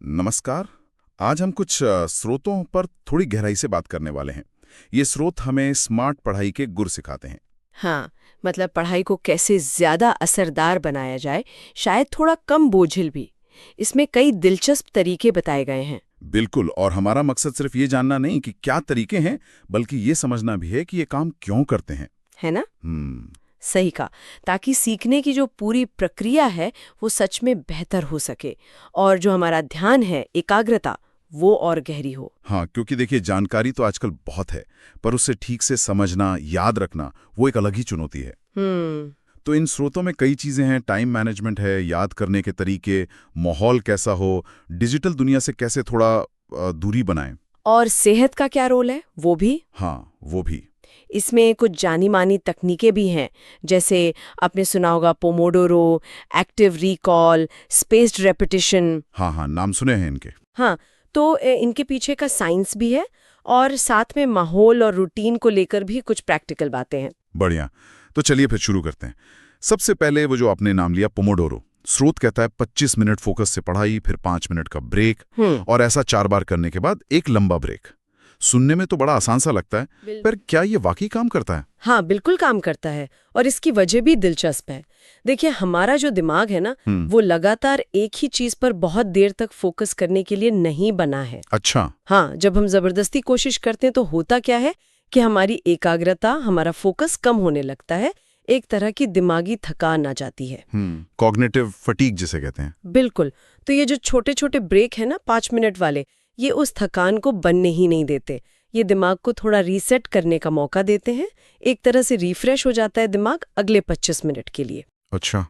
नमस्कार। आज हम कुछ स्रोतों पर थोड़ी गहराई से बात करने वाले हैं। ये स्रोत हमें स्मार्ट पढ़ाई के गुर सिखाते हैं। हाँ, मतलब पढ़ाई को कैसे ज्यादा असरदार बनाया जाए, शायद थोड़ा कम बोझिल भी। इसमें कई दिलचस्प तरीके बताए गए हैं। बिल्कुल, और हमारा मकसद सिर्फ ये जानना नहीं कि क्या तरीके हैं, बल्कि ये समझना भी है कि ये काम क्यों करते हैं। है ना? हम्म। सही कहा। ताकि सीखने की जो पूरी प्रक्रिया है वो सच में बेहतर हो सके और जो हमारा ध्यान है, एकाग्रता, वो और गहरी हो। हाँ, क्योंकि देखिए जानकारी तो आजकल बहुत है, पर उसे ठीक से समझना, याद रखना, वो एक अलग ही चुनौती है। तो इन स्रोतों में कई चीजें हैं। टाइम मैनेजमेंट है, याद करने के तरीके, माहौल कैसा हो, डिजिटल दुनिया से कैसे थोड़ा दूरी बनाएं। और सेहत का क्या रोल है, वो भी। हाँ, वो भी। इसमें कुछ जानी मानी तकनीकें भी हैं, जैसे आपने सुना होगा Pomodoro, active recall, spaced repetition. हाँ हाँ, नाम सुने हैं इनके। हाँ, तो इनके पीछे का साइंस भी है और साथ में माहौल और रूटीन को लेकर भी कुछ प्रैक्टिकल बातें हैं। बढ़िया। तो चलिए फिर शुरू करते हैं। सबसे पहले वो जो आपने नाम लिया पोमोडोरो, स्रोत कहता है 25 मिनट फोकस से पढ़ाई, फिर 5 मिनट का ब्रेक, और ऐसा 4 बार करने के बाद एक लंबा ब्रेक। सुनने में तो बड़ा आसान सा लगता है, पर क्या ये वाकई काम करता है? हाँ, बिल्कुल काम करता है और इसकी वजह भी दिलचस्प है। देखिए, हमारा जो दिमाग है ना, वो लगातार एक ही चीज पर बहुत देर तक फोकस करने के लिए नहीं बना है। अच्छा। हाँ, जब हम जबरदस्ती कोशिश करते हैं तो होता क्या है कि हमारी एकाग्रता, हमारा फोकस कम होने लगता है। एक तरह की दिमागी थकान आ जाती है। कॉग्निटिव फटीग जिसे कहते हैं। बिल्कुल। तो ये जो छोटे छोटे ब्रेक है ना, 5 मिनट वाले, ये उस थकान को बनने ही नहीं देते। ये दिमाग को थोड़ा रीसेट करने का मौका देते हैं। एक तरह से रिफ्रेश हो जाता है दिमाग अगले 25 मिनट के लिए। अच्छा,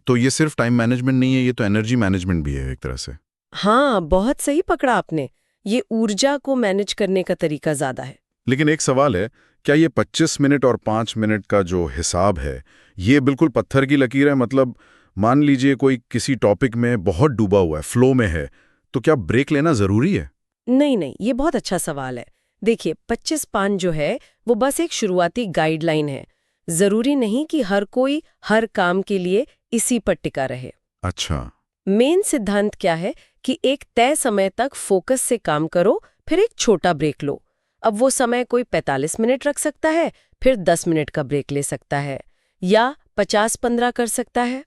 तो ये सिर्फ टाइम मैनेजमेंट नहीं है, ये तो एनर्जी मैनेजमेंट भी है एक तरह से। हाँ, बहुत सही पकड़ा आपने। ये ऊर्जा को मैनेज करने का तरीका ज्यादा है। लेकिन एक सवाल है, क्या ये 25 मिनट और 5 मिनट का जो हिसाब है, ये बिल्कुल पत्थर की लकीर है? मतलब मान लीजिए कोई किसी टॉपिक में बहुत डूबा हुआ है, फ्लो में है, तो क्या ब्रेक लेना जरूरी है? नहीं नहीं, ये बहुत अच्छा सवाल है। देखिए, 25-5 जो है वो बस एक शुरुआती गाइडलाइन है। जरूरी नहीं कि हर कोई हर काम के लिए इसी पर टिका रहे। अच्छा। मेन सिद्धांत क्या है कि एक तय समय तक फोकस से काम करो, फिर एक छोटा ब्रेक लो। अब वो समय कोई 45 मिनट रख सकता है, फिर 10 मिनट का ब्रेक ले सकता है, या 50-15 कर सकता है।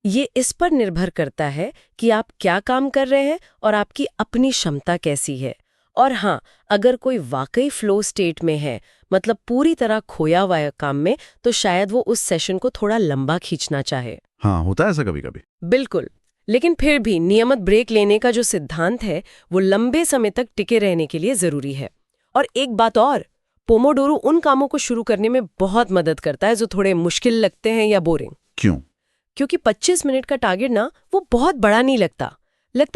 ये इस पर निर्भर करता है कि आप क्या काम कर रहे हैं और आपकी अपनी क्षमता कैसी है। और हाँ, अगर कोई वाकई फ्लो स्टेट में है, मतलब पूरी तरह खोया हुआ है काम में, तो शायद वो उस सेशन को थोड़ा लंबा खींचना चाहे। हाँ, होता है ऐसा कभी कभी। बिल्कुल। लेकिन फिर भी नियमित ब्रेक लेने का जो सिद्धांत है, वो लंबे समय तक टिके रहने के लिए जरूरी है। और एक बात और, पोमोडोरो उन कामों को शुरू करने में बहुत मदद करता है जो थोड़े मुश्किल लगते हैं या बोरिंग। क्यों? क्योंकि 25 मिनट का टारगेट ना, वो बहुत बड़ा नहीं लगता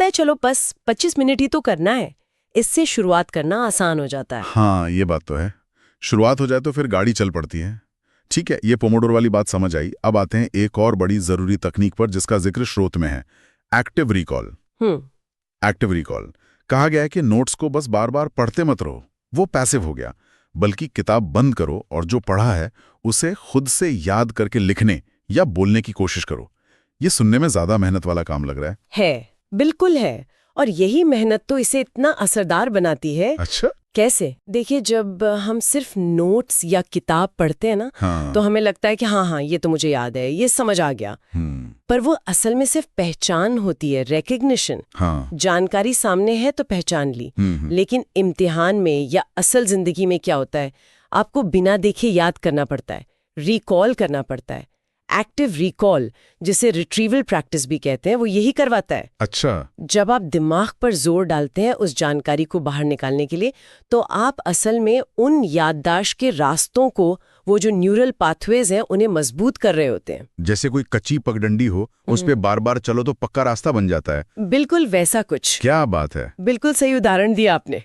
है चलो बस 25 मिनट ही तो करना है। इससे शुरुआत करना आसान हो जाता है। हाँ, ये बात तो है। शुरुआत हो जाए तो फिर गाड़ी चल पड़ती है। ठीक है, ये पोमोडोर वाली बात समझ आई। अब आते हैं एक और बड़ी जरूरी तकनीक पर जिसका जिक्र स्रोत में है, एक्टिव रिकॉल। एक्टिव रिकॉल कहा गया है कि नोट्स को बस बार बार पढ़ते मत रहो, वो पैसिव हो गया, बल्कि किताब बंद करो और जो पढ़ा है उसे खुद से याद करके लिखने या बोलने की कोशिश करो। ये सुनने में ज्यादा मेहनत वाला काम लग रहा है। बिल्कुल है। और यही मेहनत तो इसे इतना असरदार बनाती है। अच्छा। कैसे? देखिए, जब हम सिर्फ नोट्स या किताब पढ़ते हैं ना, तो हमें लगता है कि हाँ, ये तो मुझे याद है, ये समझ आ गया। पर वो असल में सिर्फ पहचान होती है, रिकग्निशन। जानकारी सामने है तो पहचान ली। लेकिन इम्तिहान में या असल जिंदगी में क्या होता है, आपको बिना देखे याद करना पड़ता है, रिकॉल करना पड़ता है। एक्टिव रिकॉल, जिसे रिट्रीवल प्रैक्टिस भी कहते हैं, वो यही करवाता है। अच्छा। जब आप दिमाग पर जोर डालते हैं उस जानकारी को बाहर निकालने के लिए, तो आप असल में उन याददाश्त के रास्तों को, वो जो न्यूरल पाथवेज हैं, उन्हें मजबूत कर रहे होते हैं। जैसे कोई कच्ची पगडंडी हो, उस पे बार बार चलो तो पक्का रास्ता बन जाता है। बिल्कुल वैसा कुछ। क्या बात है, बिल्कुल सही उदाहरण दिया आपने।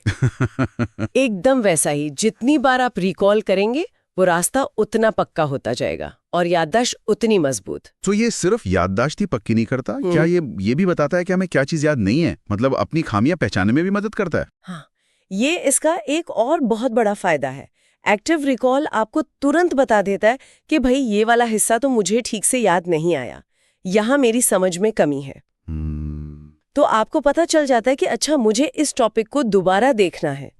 एकदम वैसा ही। जितनी बार आप रिकॉल करेंगे, वो रास्ता उतना पक्का होता जाएगा और याददाश्त उतनी मजबूत। तो ये सिर्फ याददाश्त ही पक्की नहीं करता, क्या ये भी बताता है कि हमें क्या चीज याद नहीं है? मतलब अपनी खामियां पहचानने में भी मदद करता है। हाँ, ये इसका एक और बहुत बड़ा फायदा है। एक्टिव रिकॉल आपको तुरंत बता देता है कि भाई, ये वाला हिस्सा तो मुझे ठीक से याद नहीं आया, यहाँ मेरी समझ में कमी है। तो आपको पता चल जाता है कि अच्छा मुझे इस टॉपिक को दोबारा देखना है।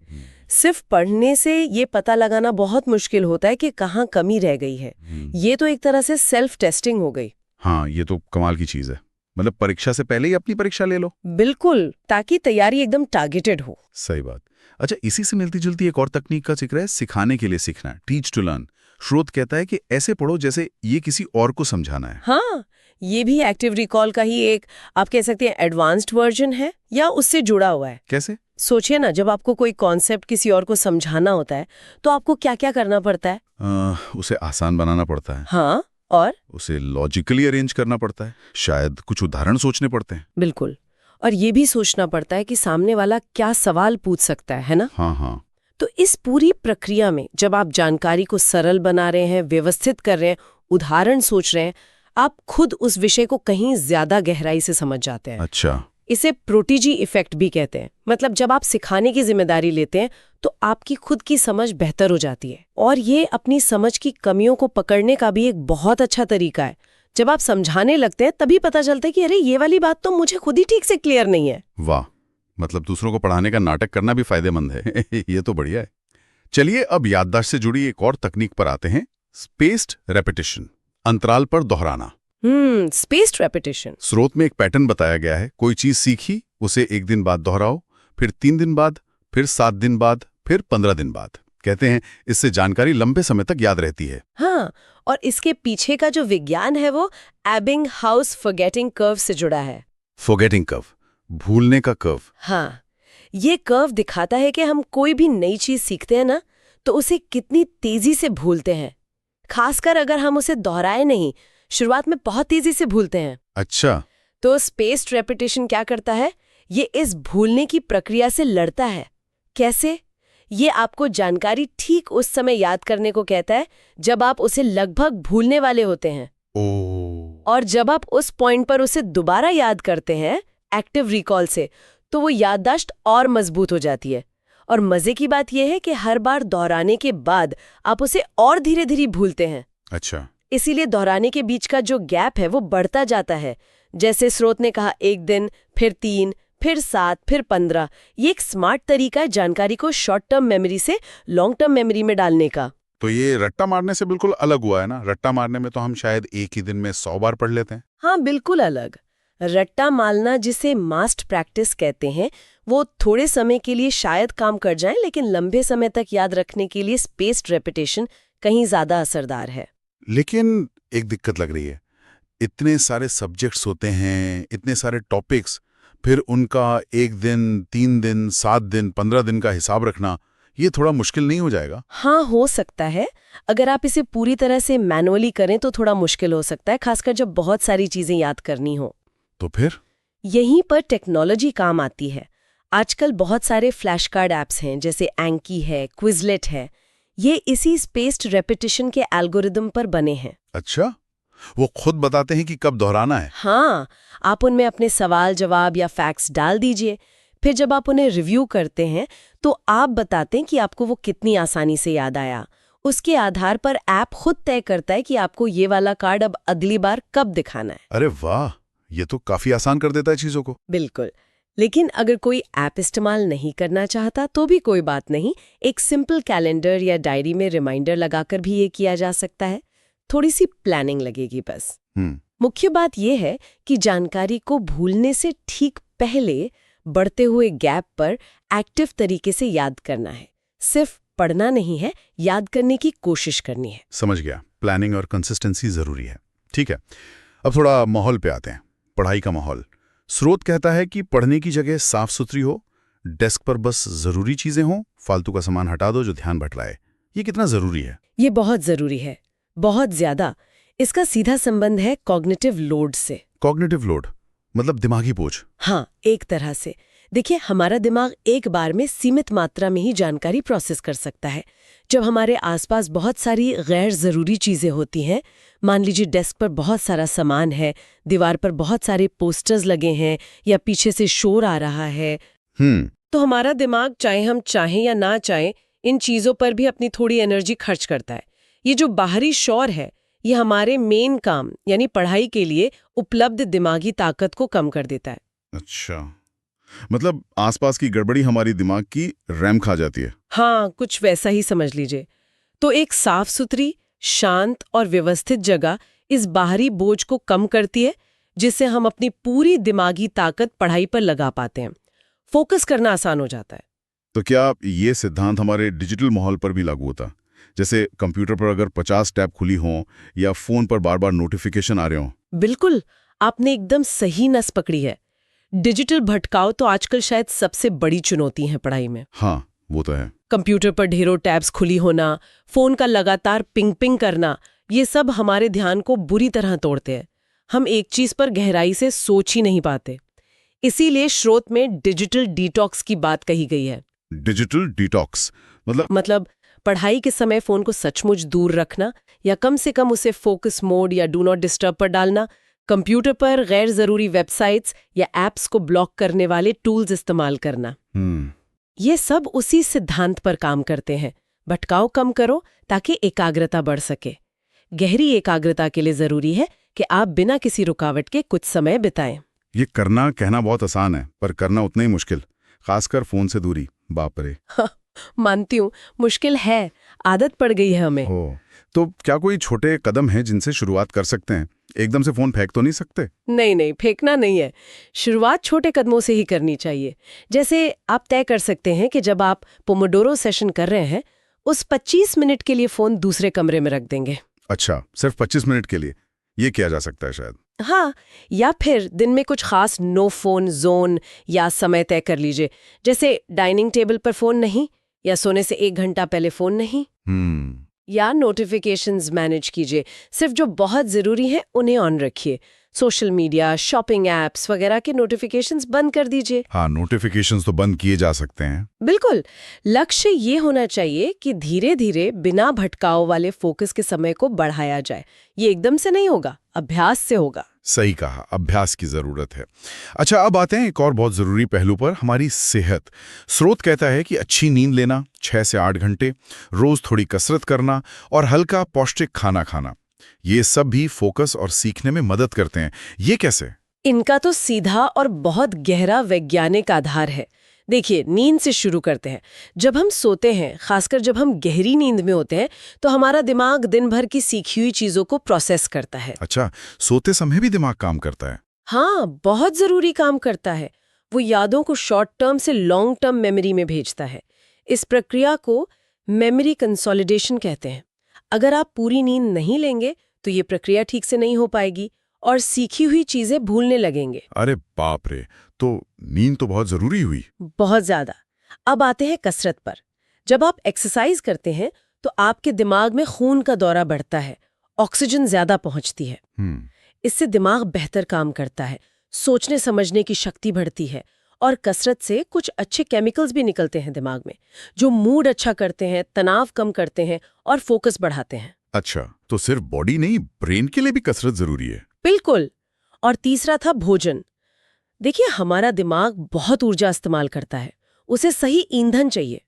सिर्फ पढ़ने से ये पता लगाना बहुत मुश्किल होता है कि कहाँ कमी रह गई है। ये तो एक तरह से सेल्फ टेस्टिंग हो गई। हाँ, ये तो कमाल की चीज है। मतलब परीक्षा से पहले ही अपनी परीक्षा ले लो। बिल्कुल, ताकि तैयारी एकदम टारगेटेड हो। सही बात। अच्छा, इसी से मिलती जुलती एक और तकनीक का जिक्र है, सिखाने के लिए सीखना, टीच टू लर्न। स्रोत कहता है कि ऐसे पढ़ो जैसे ये किसी और को समझाना है। हाँ, ये भी एक्टिव रिकॉल का ही एक, आप कह सकते हैं, एडवांस्ड वर्जन है या उससे जुड़ा हुआ है। कैसे? सोचिए ना, जब आपको कोई कॉन्सेप्ट किसी और को समझाना होता है तो आपको क्या क्या करना पड़ता है? उसे आसान बनाना पड़ता है। हाँ, और उसे लॉजिकली अरेंज करना पड़ता है, शायद कुछ उदाहरण सोचने पड़ते हैं। बिल्कुल, और ये भी सोचना पड़ता है कि सामने वाला क्या सवाल पूछ सकता है ना? हाँ हाँ। तो इस पूरी प्रक्रिया में जब आप जानकारी को सरल बना रहे हैं, व्यवस्थित कर रहे हैं, उदाहरण सोच रहे हैं, आप खुद उस विषय को कहीं ज्यादा गहराई से समझ जाते हैं। अच्छा। इसे प्रोटीजी इफेक्ट भी कहते हैं। मतलब जब आप सिखाने की जिम्मेदारी लेते हैं तो आपकी खुद की समझ बेहतर हो जाती है। और ये अपनी समझ की कमियों को पकड़ने का भी एक बहुत अच्छा तरीका है। जब आप समझाने लगते हैं तभी पता चलता है कि अरे ये वाली बात तो मुझे खुद ही ठीक से क्लियर नहीं है। वाह, मतलब दूसरों को पढ़ाने का नाटक करना भी फायदेमंद है। ये तो बढ़िया है। चलिए अब याददाश्त से जुड़ी एक और तकनीक पर आते हैं, स्पेस्ड रेपिटेशन, अंतराल पर दोहराना। Spaced repetition. स्रोत में एक पैटर्न बताया गया है, कोई चीज सीखी, उसे 1 दिन बाद दोहराओ, फिर 3 दिन बाद, फिर 7 दिन बाद, फिर 15 दिन बाद। कहते हैं इससे जानकारी लंबे समय तक याद रहती है। हाँ, और इसके पीछे का जो विज्ञान है वो एबिंगहाउस फॉरगेटिंग कर्व से जुड़ा है। फॉरगेटिंग कर्व, भूलने का कर्व। हाँ, ये कर्व दिखाता है कि हम कोई भी नई चीज सीखते हैं ना, तो उसे कितनी तेजी से भूलते हैं। खासकर अगर हम उसे दोहराए नहीं, शुरुआत में बहुत तेजी से भूलते हैं। अच्छा। तो स्पेस्ड रेपिटेशन क्या करता है? ये इस भूलने की प्रक्रिया से लड़ता है। कैसे? ये आपको जानकारी ठीक उस समय याद करने को कहता है जब आप उसे लगभग भूलने वाले होते हैं। और जब आप उस पॉइंट पर उसे दोबारा याद करते हैं एक्टिव रिकॉल से, तो वो याददाश्त और मजबूत हो जाती है। और मजे की बात यह है कि हर बार दोहराने के बाद आप उसे और धीरे धीरे भूलते हैं। अच्छा। इसीलिए दोहराने के बीच का जो गैप है वो बढ़ता जाता है। जैसे स्रोत ने कहा, 1 दिन, फिर 3, फिर 7, फिर 15। ये एक स्मार्ट तरीका है जानकारी को शॉर्ट टर्म मेमोरी से लॉन्ग टर्म मेमोरी में डालने का। तो ये रट्टा मारने से बिल्कुल अलग हुआ है ना? रट्टा मारने में तो हम शायद एक ही दिन में 100 बार पढ़ लेते हैं। हाँ, बिल्कुल अलग। रट्टा मारना, जिसे मास्ट प्रैक्टिस कहते हैं, वो थोड़े समय के लिए शायद काम कर जाए, लेकिन लंबे समय तक याद रखने के लिए स्पेस्ड रेपिटेशन कहीं ज्यादा असरदार है। लेकिन एक दिक्कत लग रही है, इतने सारे सब्जेक्ट्स होते हैं, इतने सारे टॉपिक्स, फिर उनका 1 दिन, 3 दिन, 7 दिन, 15 दिन का हिसाब रखना, ये थोड़ा मुश्किल नहीं हो जाएगा? हाँ, हो सकता है। अगर आप इसे पूरी तरह से मैनुअली करें तो थोड़ा मुश्किल हो सकता है, खासकर जब बहुत सारी चीजें याद करनी हो। तो फिर यहीं पर टेक्नोलॉजी काम आती है। आजकल बहुत सारे फ्लैश कार्ड ऐप्स हैं, जैसे एंकी है, क्विजलेट है। ये इसी स्पेस्ड रेपिटेशन के एल्गोरिदम पर बने हैं। अच्छा, वो खुद बताते हैं कि कब दोहराना है? हाँ, आप उनमें अपने सवाल जवाब या फैक्ट्स डाल दीजिए। फिर जब आप उन्हें रिव्यू करते हैं तो आप बताते हैं कि आपको वो कितनी आसानी से याद आया। उसके आधार पर ऐप खुद तय करता है कि आपको ये वाला कार्ड अब अगली बार कब दिखाना है। अरे वाह, ये तो काफी आसान कर देता है चीजों को। बिल्कुल। लेकिन अगर कोई ऐप इस्तेमाल नहीं करना चाहता तो भी कोई बात नहीं। एक सिंपल कैलेंडर या डायरी में रिमाइंडर लगाकर भी ये किया जा सकता है। थोड़ी सी प्लानिंग लगेगी बस। मुख्य बात यह है कि जानकारी को भूलने से ठीक पहले बढ़ते हुए गैप पर एक्टिव तरीके से याद करना है। सिर्फ पढ़ना नहीं है, याद करने की कोशिश करनी है। समझ गया, प्लानिंग और कंसिस्टेंसी जरूरी है। ठीक है, अब थोड़ा माहौल पे आते हैं, पढ़ाई का माहौल। स्रोत कहता है कि पढ़ने की जगह साफ सुथरी हो, डेस्क पर बस जरूरी चीजें हों, फालतू का सामान हटा दो जो ध्यान भटकाए। ये कितना जरूरी है? ये बहुत जरूरी है, बहुत ज्यादा। इसका सीधा संबंध है कॉग्निटिव लोड से। कॉग्निटिव लोड मतलब दिमागी बोझ? हाँ, एक तरह से। देखिए, हमारा दिमाग एक बार में सीमित मात्रा में ही जानकारी प्रोसेस कर सकता है। जब हमारे आसपास बहुत सारी गैर जरूरी चीजें होती हैं, मान लीजिए डेस्क पर बहुत सारा सामान है, दीवार पर बहुत सारे पोस्टर्स लगे हैं या पीछे से शोर आ रहा है, तो हमारा दिमाग, चाहे हम चाहें या ना चाहें, इन चीजों पर भी अपनी थोड़ी एनर्जी खर्च करता है। ये जो बाहरी शोर है, ये हमारे मेन काम यानी पढ़ाई के लिए उपलब्ध दिमागी ताकत को कम कर देता है। अच्छा, मतलब आसपास की गड़बड़ी हमारी दिमाग की रैम खा जाती है। हाँ, कुछ वैसा ही समझ लीजिए। तो एक साफ सुथरी, शांत और व्यवस्थित जगह इस बाहरी बोझ को कम करती है, जिससे हम अपनी पूरी दिमागी ताकत पढ़ाई पर लगा पाते हैं। फोकस करना आसान हो जाता है। तो क्या ये सिद्धांत हमारे डिजिटल माहौल पर भी लागू होता? जैसे कंप्यूटर पर अगर 50 टैब खुली हों या फोन पर बार बार नोटिफिकेशन आ रहे हों? बिल्कुल, आपने एकदम सही नस पकड़ी है। डिजिटल भटकाव तो आजकल शायद सबसे बड़ी चुनौती है पढ़ाई में। हाँ, वो तो है। कंप्यूटर पर ढेरों टैब्स खुली होना, फोन का लगातार पिंग पिंग करना, ये सब हमारे ध्यान को बुरी तरह तोड़ते हैं। हम एक चीज पर गहराई से सोच ही नहीं पाते। इसीलिए स्रोत में डिजिटल डिटॉक्स की बात कही गई है। डिजिटल डिटॉक्स मतलब पढ़ाई के समय फोन को सचमुच दूर रखना, या कम से कम उसे फोकस मोड या डू नॉट डिस्टर्ब पर डालना, कंप्यूटर पर गैर जरूरी वेबसाइट्स या एप्स को ब्लॉक करने वाले टूल्स इस्तेमाल करना। ये सब उसी सिद्धांत पर काम करते हैं। भटकाव कम करो ताकि एकाग्रता बढ़ सके। गहरी एकाग्रता के लिए जरूरी है कि आप बिना किसी रुकावट के कुछ समय बिताएं। ये करना कहना बहुत आसान है, पर करना उतना ही मुश्किल, खासकर फोन से दूरी। बाप रे। मानती हूँ, मुश्किल है, आदत पड़ गई है हमें। हो, तो क्या कोई छोटे कदम हैं जिनसे शुरुआत कर सकते हैं? एकदम से फोन फेंक तो नहीं सकते? नहीं, फेंकना नहीं है। शुरुआत छोटे कदमों से ही करनी चाहिए। जैसे आप तय कर सकते हैं कि जब आप पोमोडोरो सेशन कर रहे हैं, उस 25 मिनट के लिए फोन दूसरे कमरे में रख देंगे। अच्छा, सिर्फ 25 मिनट के लिए? ये किया जा सकता है शायद। हाँ, या फिर दिन में कुछ खास नो फोन जोन या समय तय कर लीजिए। जैसे डाइनिंग टेबल पर फोन नहीं, या सोने से 1 घंटा पहले फोन नहीं। या नोटिफिकेशंस मैनेज कीजिए, सिर्फ जो बहुत जरूरी है उन्हें ऑन रखिए। सोशल मीडिया, शॉपिंग एप्स वगैरह के नोटिफिकेशंस बंद कर दीजिए। हाँ, नोटिफिकेशंस तो बंद किए जा सकते हैं। बिल्कुल। लक्ष्य ये होना चाहिए कि धीरे धीरे बिना भटकाव वाले फोकस के समय को बढ़ाया जाए। ये एकदम से नहीं होगा, अभ्यास से होगा। सही कहा, अभ्यास की जरूरत है। अच्छा, अब आते हैं एक और बहुत जरूरी पहलू पर, हमारी सेहत। स्रोत कहता है कि अच्छी नींद लेना 6 से 8 घंटे, रोज थोड़ी कसरत करना और हल्का पौष्टिक खाना खाना, ये सब भी फोकस और सीखने में मदद करते हैं। ये कैसे? इनका तो सीधा और बहुत गहरा वैज्ञानिक आधार है। देखिए, नींद से शुरू करते हैं। जब हम सोते हैं, खासकर जब हम गहरी नींद में होते हैं, तो हमारा दिमाग दिन भर की सीखी हुई चीजों को प्रोसेस करता है। अच्छा, सोते समय भी दिमाग काम करता है? हाँ, बहुत जरूरी काम करता है। वो यादों को शॉर्ट टर्म से लॉन्ग टर्म मेमोरी में भेजता है। इस प्रक्रिया को मेमोरी कंसोलिडेशन कहते हैं। अगर आप पूरी नींद नहीं लेंगे तो ये प्रक्रिया ठीक से नहीं हो पाएगी और सीखी हुई चीजें भूलने लगेंगे। अरे बाप रे, तो नींद तो बहुत जरूरी हुई। बहुत ज्यादा। अब आते हैं कसरत पर। जब आप एक्सरसाइज करते हैं तो आपके दिमाग में खून का दौरा बढ़ता है, ऑक्सीजन ज्यादा पहुंचती है। इससे दिमाग बेहतर काम करता है, सोचने समझने की शक्ति बढ़ती है और कसरत से कुछ अच्छे केमिकल्स भी निकलते हैं दिमाग में, जो मूड अच्छा करते हैं, तनाव कम करते हैं और फोकस बढ़ाते हैं। अच्छा, तो सिर्फ बॉडी नहीं, ब्रेन के लिए भी कसरत जरूरी है? बिल्कुल। और तीसरा था भोजन। देखिए, हमारा दिमाग बहुत ऊर्जा इस्तेमाल करता है, उसे सही ईंधन चाहिए।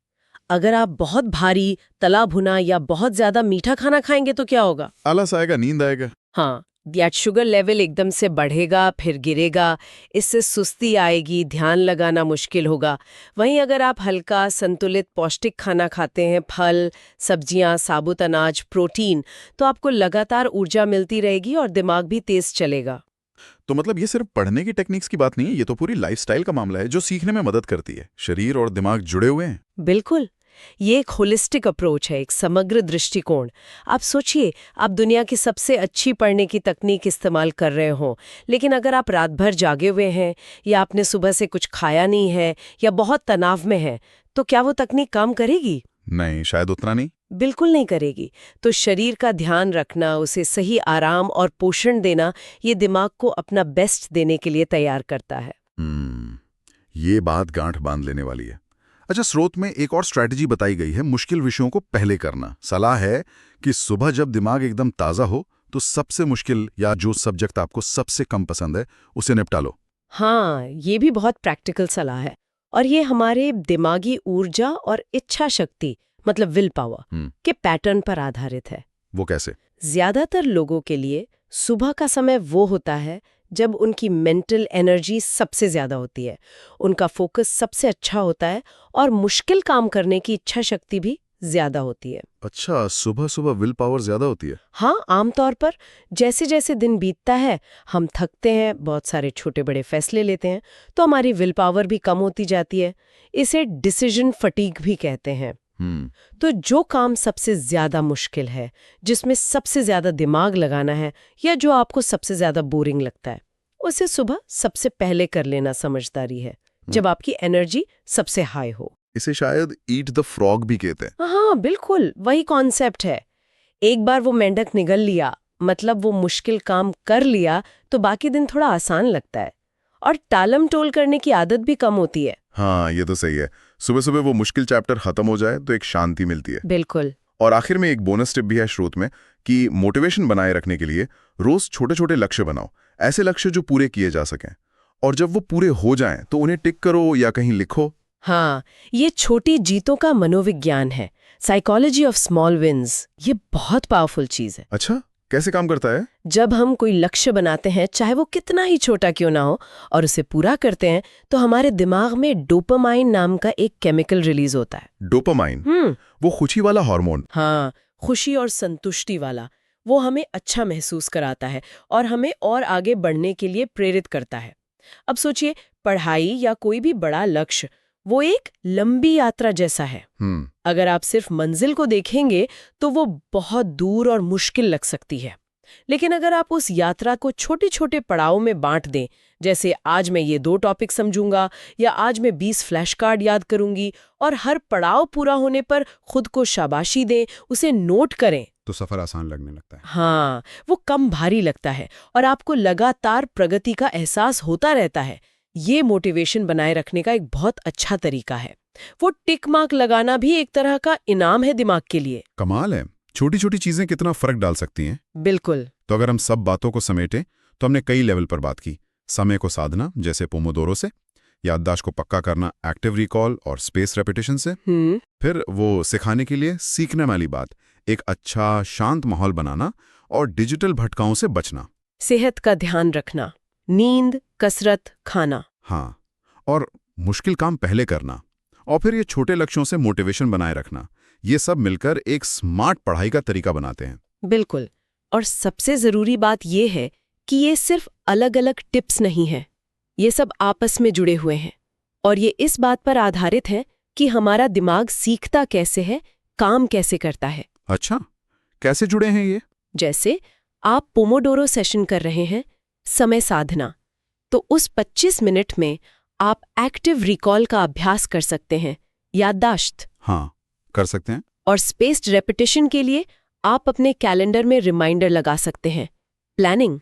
अगर आप बहुत भारी, तला भुना या बहुत ज्यादा मीठा खाना खाएंगे तो क्या होगा? आलस आएगा, नींद आएगा। हाँ, ब्लड शुगर लेवल एकदम से बढ़ेगा, फिर गिरेगा। इससे सुस्ती आएगी, ध्यान लगाना मुश्किल होगा। वहीं अगर आप हल्का, संतुलित, पौष्टिक खाना खाते हैं, फल, सब्जियां, साबुत अनाज, प्रोटीन, तो आपको लगातार ऊर्जा मिलती रहेगी और दिमाग भी तेज चलेगा। तो मतलब ये सिर्फ पढ़ने की टेक्निक्स की बात नहीं है, ये तो पूरी लाइफस्टाइल का मामला है जो सीखने में मदद करती है। शरीर और दिमाग जुड़े हुए हैं। बिल्कुल। ये एक होलिस्टिक अप्रोच है, एक समग्र दृष्टिकोण। आप सोचिए, आप दुनिया की सबसे अच्छी पढ़ने की तकनीक इस्तेमाल कर रहे हो, लेकिन अगर आप रात भर जागे हुए हैं, या आपने सुबह से कुछ खाया नहीं है, या बहुत तनाव में है, तो क्या वो तकनीक काम करेगी? नहीं, शायद उतना नहीं। बिल्कुल नहीं करेगी। तो शरीर का ध्यान रखना, उसे सही आराम और पोषण देना, ये दिमाग को अपना बेस्ट देने के लिए तैयार करता है। ये बात गांठ बांध लेने वाली है। अच्छा, स्रोत में एक और स्ट्रैटेजी बताई गई है, मुश्किल विषयों को पहले करना। सलाह है कि सुबह जब दिमाग एकदम ताज़ा हो तो सबसे मुश्किल या जो सब्जेक्ट आपको सबसे कम पसंद है उसे निपटा लो। हाँ, ये भी बहुत प्रैक्टिकल सलाह है, और ये हमारे दिमागी ऊर्जा और इच्छा शक्ति, मतलब विल पावर के पैटर्न पर आधारित है। वो कैसे? ज्यादातर लोगों के लिए सुबह का समय वो होता है जब उनकी मेंटल एनर्जी सबसे ज्यादा होती है, उनका फोकस सबसे अच्छा होता है और मुश्किल काम करने की इच्छा शक्ति भी ज्यादा होती है। अच्छा, सुबह सुबह विल पावर ज्यादा होती है? हाँ, आमतौर पर जैसे जैसे दिन बीतता है, हम थकते हैं, बहुत सारे छोटे बड़े फैसले लेते हैं, तो हमारी विल पावर भी कम होती जाती है। इसे डिसीजन फटीग भी कहते हैं। तो जो काम सबसे ज्यादा मुश्किल है, जिसमें सबसे ज्यादा दिमाग लगाना है, या जो आपको सबसे ज्यादा बोरिंग लगता है, उसे सुबह सबसे पहले कर लेना समझदारी है, जब आपकी एनर्जी सबसे हाई हो। इसे शायद ईट द फ्रॉग भी कहते हैं। हाँ, बिल्कुल वही कॉन्सेप्ट है। एक बार वो मेंढक निगल लिया, मतलब वो मुश्किल काम कर लिया, तो बाकी दिन थोड़ा आसान लगता है और टालम टोल करने की आदत भी कम होती है। हाँ, ये तो सही है। सुबह सुबह वो मुश्किल चैप्टर खत्म हो जाए तो एक शांति मिलती है। बिल्कुल। और आखिर में एक बोनस टिप भी है स्रोत में कि मोटिवेशन बनाए रखने के लिए रोज छोटे छोटे लक्ष्य बनाओ, ऐसे लक्ष्य जो पूरे किए जा सकें, और जब वो पूरे हो जाएं तो उन्हें टिक करो या कहीं लिखो। हाँ, ये छोटी जीतों का मनोविज्ञान है, साइकोलॉजी ऑफ स्मॉल विन्स। ये बहुत पावरफुल चीज है। अच्छा, कैसे काम करता है? जब हम कोई लक्ष्य बनाते हैं, चाहे वो कितना ही छोटा क्यों ना हो, और उसे पूरा करते हैं, तो हमारे दिमाग में डोपामाइन नाम का एक केमिकल रिलीज होता है। डोपामाइन? वो खुशी वाला हार्मोन? हाँ, खुशी और संतुष्टि वाला। वो हमें अच्छा महसूस कराता है और हमें और आगे बढ़ने के लिए प्रेरित करता है। अब सोचिए, पढ़ाई या कोई भी बड़ा लक्ष्य, वो एक लंबी यात्रा जैसा है। अगर आप सिर्फ मंजिल को देखेंगे तो वो बहुत दूर और मुश्किल लग सकती है। लेकिन अगर आप उस यात्रा को छोटे छोटे पड़ाव में बांट दें, जैसे आज मैं ये 2 टॉपिक समझूंगा, या आज मैं 20 फ्लैश कार्ड याद करूंगी, और हर पड़ाव पूरा होने पर खुद को शाबाशी दें, उसे नोट करें, तो सफर आसान लगने लगता है। हाँ, वो कम भारी लगता है और आपको लगातार प्रगति का एहसास होता रहता है। ये मोटिवेशन बनाए रखने का एक बहुत अच्छा तरीका है। वो टिक मार्क लगाना भी एक तरह का इनाम है दिमाग के लिए। कमाल है, छोटी छोटी चीजें कितना फर्क डाल सकती हैं। बिल्कुल। तो अगर हम सब बातों को समेटें तो हमने कई लेवल पर बात की। समय को साधना, जैसे पोमोडोरो से, याददाश्त को पक्का करना एक्टिव रिकॉल और स्पेस रेपिटेशन से, फिर वो सिखाने के लिए सीखने वाली बात, एक अच्छा शांत माहौल बनाना, और डिजिटल भटकाओं से बचना, सेहत का ध्यान रखना, नींद, कसरत, खाना। हाँ, और मुश्किल काम पहले करना, और फिर ये छोटे लक्ष्यों से मोटिवेशन बनाए रखना, ये सब मिलकर एक स्मार्ट पढ़ाई का तरीका बनाते हैं। बिल्कुल। और सबसे जरूरी बात ये है कि ये सिर्फ अलग अलग टिप्स नहीं है, ये सब आपस में जुड़े हुए हैं, और ये इस बात पर आधारित है कि हमारा दिमाग सीखता कैसे है, काम कैसे करता है। अच्छा, कैसे जुड़े हैं ये? जैसे आप पोमोडोरो सेशन कर रहे हैं, समय साधना, तो उस 25 मिनट में आप एक्टिव रिकॉल का अभ्यास कर सकते हैं, याददाश्त। हाँ, कर सकते हैं। और स्पेस्ड रेपिटेशन के लिए आप अपने कैलेंडर में रिमाइंडर लगा सकते हैं। प्लानिंग,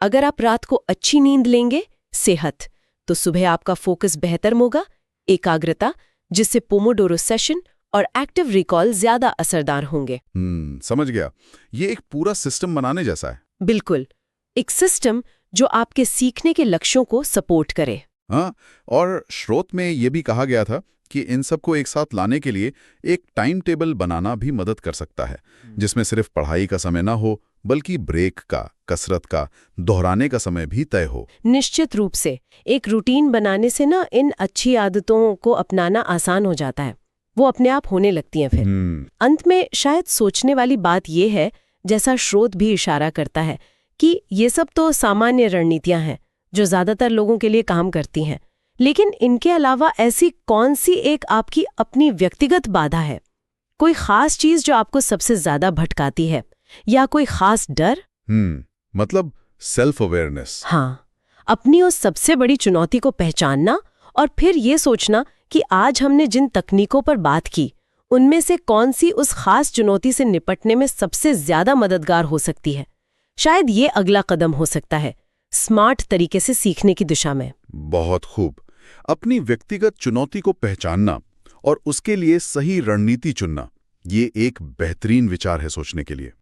अगर आप रात को अच्छी नींद लेंगे, सेहत, तो सुबह आपका फोकस बेहतर होगा, एकाग्रता, जिससे पोमोडोरो सेशन और एक्टिव रिकॉल ज्यादा असरदार होंगे। समझ गया। ये एक पूरा सिस्टम बनाने जैसा है। बिल्कुल, एक सिस्टम जो आपके सीखने के लक्ष्यों को सपोर्ट करे। हाँ, और स्रोत में ये भी कहा गया था कि इन सबको एक साथ लाने के लिए एक टाइम टेबल बनाना भी मदद कर सकता है, जिसमें सिर्फ पढ़ाई का समय ना हो, बल्कि ब्रेक का, कसरत का, दोहराने का समय भी तय हो। निश्चित रूप से एक रूटीन बनाने से ना इन अच्छी आदतों को अपनाना आसान हो जाता है, वो अपने आप होने लगती हैं। फिर अंत में शायद सोचने वाली बात ये है, जैसा स्रोत भी इशारा करता है, कि ये सब तो सामान्य रणनीतियां हैं जो ज्यादातर लोगों के लिए काम करती हैं, लेकिन इनके अलावा ऐसी कौन सी एक आपकी अपनी व्यक्तिगत बाधा है, कोई खास चीज जो आपको सबसे ज्यादा भटकाती है, या कोई खास डर? मतलब सेल्फ अवेयरनेस। हाँ, अपनी उस सबसे बड़ी चुनौती को पहचानना और फिर ये सोचना कि आज हमने जिन तकनीकों पर बात की, उनमें से कौन सी उस खास चुनौती से निपटने में सबसे ज्यादा मददगार हो सकती है। शायद ये अगला कदम हो सकता है स्मार्ट तरीके से सीखने की दिशा में। बहुत खूब। अपनी व्यक्तिगत चुनौती को पहचानना और उसके लिए सही रणनीति चुनना, ये एक बेहतरीन विचार है सोचने के लिए।